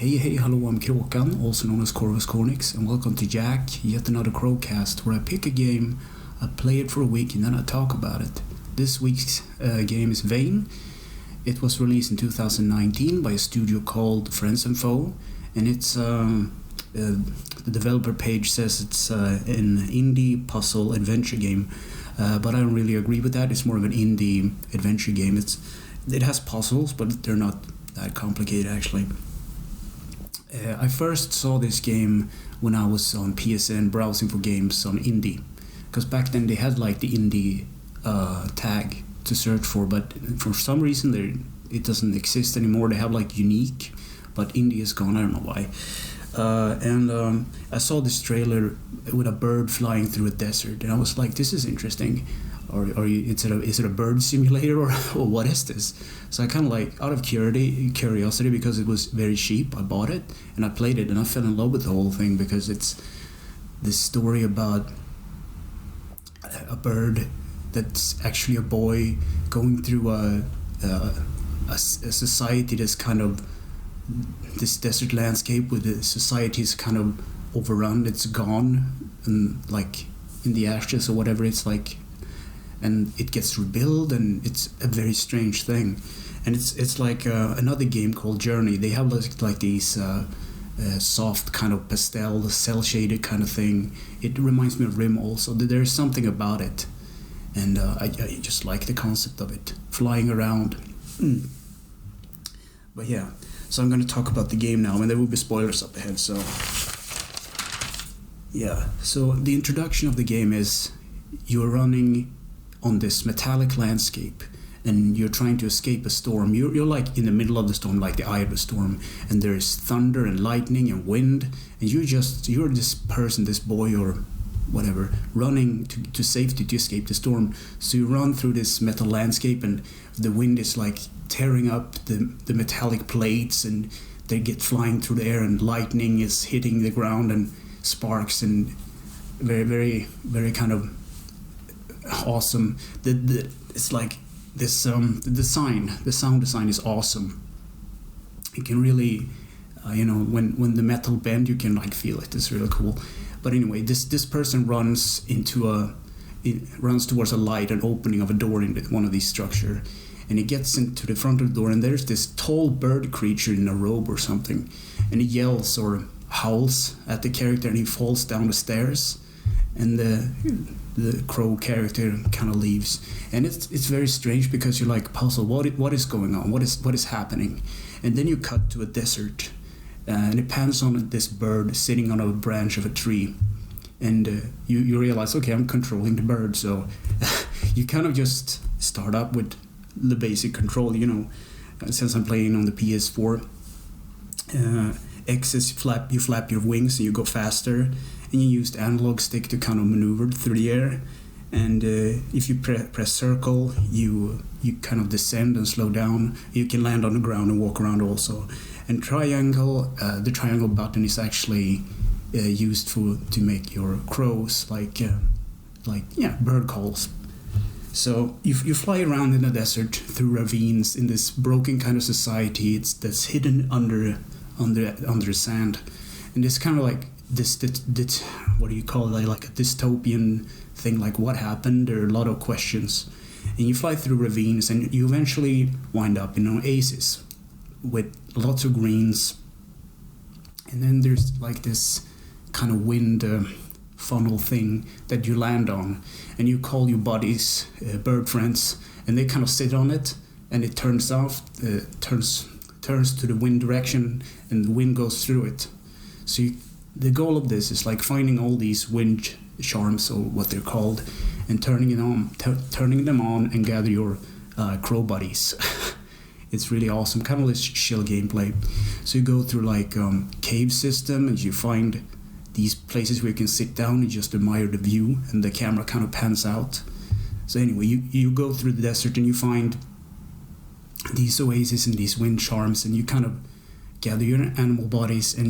Hey, hello, I'm Kråkan, also known as Corvus Cornix, and welcome to YACC, yet another Crowcast, where I pick a game, I play it for a week, and then I talk about it. This week's game is Vane. It was released in 2019 by a studio called Friends and Foe, and it's the developer page says it's an indie puzzle adventure game, but I don't really agree with that. It's more of an indie adventure game. It has puzzles, but they're not that complicated actually. I first saw this game when I was on PSN browsing for games on indie, because back then they had like the indie tag to search for, but for some reason it doesn't exist anymore. They have like unique, but indie is gone. I don't know why. And I saw this trailer with a bird flying through a desert, and I was like, "This is interesting." Is it a bird simulator or what is this? So I kind of like, out of curiosity, because it was very cheap, I bought it and I played it, and I fell in love with the whole thing because it's this story about a bird that's actually a boy going through a society that's kind of this desert landscape with the society's kind of overrun. It's gone and like in the ashes or whatever. It's like, and it gets rebuilt, and it's a very strange thing. And it's like another game called Journey. They have like these soft kind of pastel, cell shaded kind of thing. It reminds me of Rim also. There's something about it, and I just like the concept of it, flying around. But yeah, so I'm going to talk about the game now, and there will be spoilers up ahead. So yeah, so the introduction of the game is you're running on this metallic landscape, and you're trying to escape a storm. You're like in the middle of the storm, like the eye of the storm, and there's thunder and lightning and wind, and you're this person, this boy or whatever, running to safety to escape the storm. So you run through this metal landscape, and the wind is like tearing up the metallic plates, and they get flying through the air, and lightning is hitting the ground, and sparks, and very, very, very kind of awesome. It's like this the sound design is awesome. You can really when the metal bend, you can like feel it. It's really cool. But anyway, this person runs towards a light, an opening of a door in one of these structure, and he gets into the front of the door, and there's this tall bird creature in a robe or something, and he yells or howls at the character, and he falls down the stairs, and the crow character kind of leaves, and it's very strange because you're like puzzled. What is going on? What is happening? And then you cut to a desert, and it pans on this bird sitting on a branch of a tree, and you realize, okay, I'm controlling the bird. So you kind of just start up with the basic control, since I'm playing on the PS4. X is you flap your wings and you go faster, and you use the analog stick to kind of maneuver through the air. And if you press circle, you kind of descend and slow down. You can land on the ground and walk around also. And triangle, the triangle button is actually used to make your crows like bird calls. So you fly around in the desert through ravines in this broken kind of society. That's hidden under sand, and it's kind of like this what do you call it, like a dystopian thing, like what happened. There are a lot of questions, and you fly through ravines, and you eventually wind up in an oasis with lots of greens, and then there's like this kind of wind funnel thing that you land on, and you call your buddies, bird friends, and they kind of sit on it, and it turns to the wind direction, and the wind goes through it. So the goal of this is like finding all these wind charms, or what they're called, and turning them on and gather your crow buddies. It's really awesome, kind of this chill gameplay. So you go through like cave system, and you find these places where you can sit down and just admire the view, and the camera kind of pans out. So anyway, you go through the desert, and you find these oases and these wind charms, and you kind of gather your animal bodies, and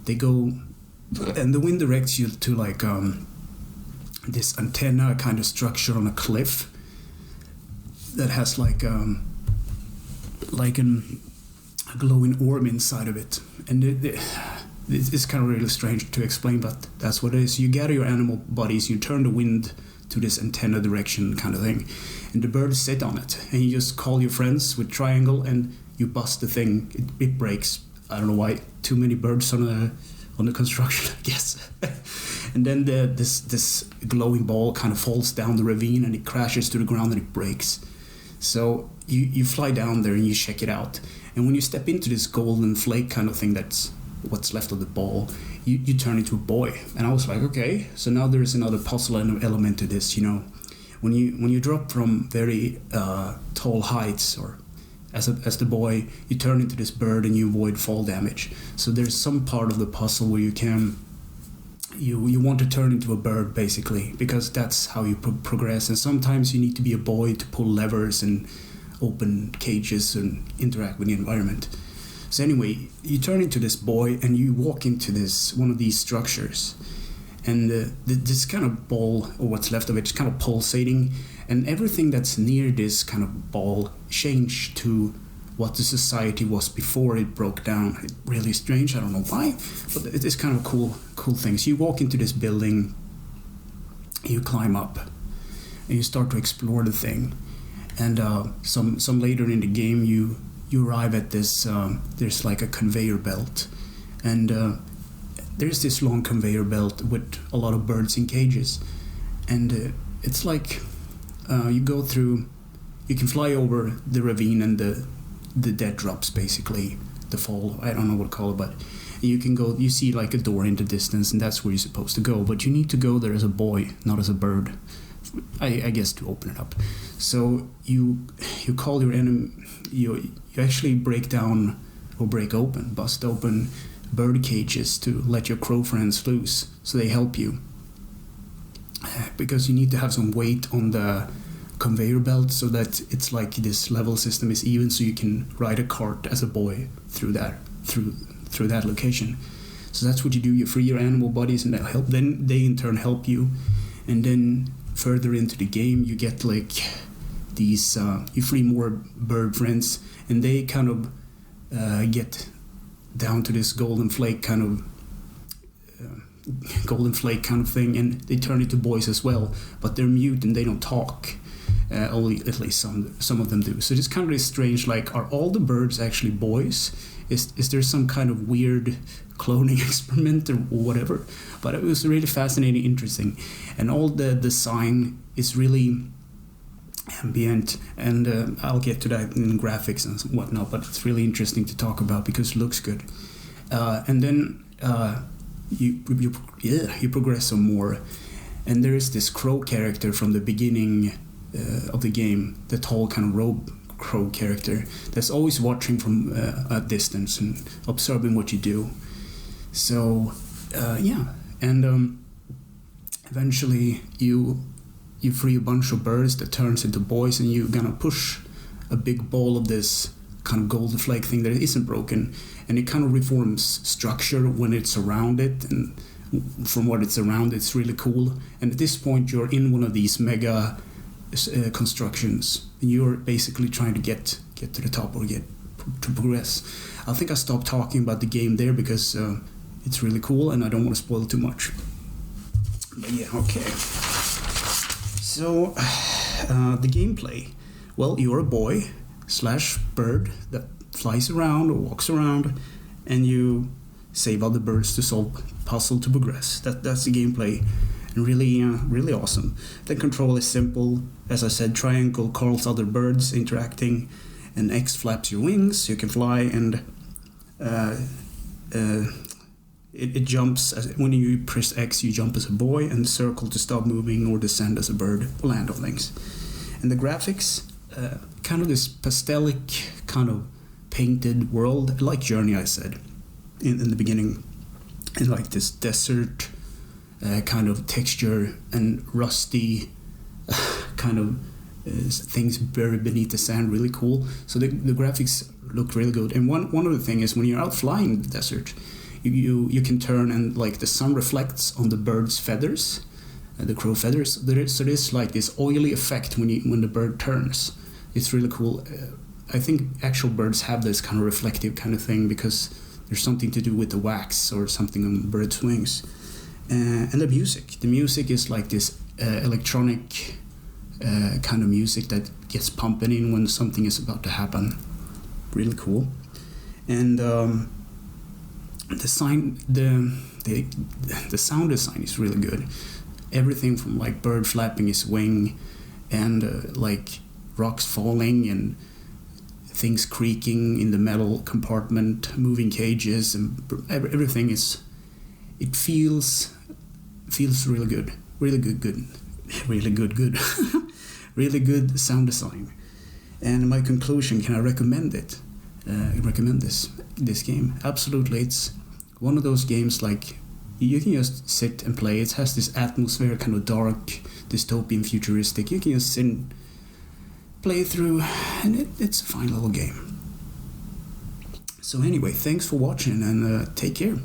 they go, and the wind directs you to like this antenna kind of structure on a cliff that has like an a glowing orb inside of it, and it's kind of really strange to explain, but that's what it is. You gather your animal bodies, you turn the wind to this antenna direction kind of thing, and the birds sit on it, and you just call your friends with triangle, and you bust the thing. It breaks. I don't know why. Too many birds on the construction, I guess. And then this glowing ball kind of falls down the ravine, and it crashes to the ground, and it breaks. So you fly down there and you check it out. And when you step into this golden flake kind of thing, that's what's left of the ball, you turn into a boy. And I was like, okay, so now there's another puzzle element to this, you know. When you drop from very tall heights, or as the boy, you turn into this bird and you avoid fall damage. So there's some part of the puzzle where you want to turn into a bird, basically, because that's how you progress. And sometimes you need to be a boy to pull levers and open cages and interact with the environment. So anyway, you turn into this boy and you walk into one of these structures, and this kind of ball, or what's left of it, is kind of pulsating, and everything that's near this kind of ball changed to what the society was before it broke down. It's really strange, I don't know why, but it is kind of cool things. You walk into this building, you climb up, and you start to explore the thing. And some later in the game, you arrive at this, there's like a conveyor belt, and there's this long conveyor belt with a lot of birds in cages, and it's like you go through, you can fly over the ravine and the dead drops, basically, the fall, I don't know what to call it, but you can go, you see like a door in the distance, and that's where you're supposed to go, but you need to go there as a boy, not as a bird, I guess, to open it up. So you call your enemy, you actually bust open bird cages to let your crow friends loose, so they help you, because you need to have some weight on the conveyor belt so that it's like this level system is even, so you can ride a cart as a boy through that location. So that's what you do. You free your animal bodies, and then they in turn help you. And then further into the game, you get like these you free more bird friends, and they kind of get down to this golden flake kind of thing, and they turn into boys as well, but they're mute and they don't talk. Only at least some of them do. So it's kind of this strange, like, are all the birds actually boys? Is there some kind of weird cloning experiment or whatever? But it was really fascinating, interesting, and all the design is really ambient, and I'll get to that in graphics and whatnot, but it's really interesting to talk about because it looks good. And then you progress some more, and there is this crow character from the beginning of the game, the tall kind of robe crow character that's always watching from a distance and observing what you do. So and eventually you free a bunch of birds that turns into boys, and you're gonna push a big ball of this kind of golden flake thing that isn't broken, and it kind of reforms structure when it's around it, and from what it's around, it's really cool. And at this point, you're in one of these mega constructions, and you're basically trying to get to the top, or get to progress. I think I stopped talking about the game there because it's really cool, and I don't want to spoil too much. But yeah, okay. So the gameplay. Well, you're a boy / bird that flies around or walks around, and you save other birds to solve puzzle to progress. That's the gameplay. And really awesome. The control is simple. As I said, triangle calls other birds interacting, and X flaps your wings so you can fly, and it jumps. When you press X, you jump as a boy, and circle to stop moving, or descend as a bird, or land on things. And the graphics, kind of this pastelic, kind of painted world, like Journey, I said in the beginning, in like this desert kind of texture and rusty kind of things buried beneath the sand, really cool. So the graphics look really good. And one other thing is, when you're out flying in the desert, you can turn, and like the sun reflects on the bird's feathers, the crow feathers. So there's like this oily effect when the bird turns. It's really cool. I think actual birds have this kind of reflective kind of thing because there's something to do with the wax or something on birds' wings. And the music is like this electronic kind of music that gets pumping in when something is about to happen. Really cool. And the sound design is really good. Everything from like bird flapping his wing and like rocks falling and things creaking in the metal compartment, moving cages, and everything is. It feels really good, really good, really good sound design. And my conclusion: can I recommend it? Recommend this game? Absolutely. It's one of those games like you can just sit and play. It has this atmosphere, kind of dark, dystopian, futuristic. You can just sit and play through, and it's a fine little game. So anyway, thanks for watching, and take care.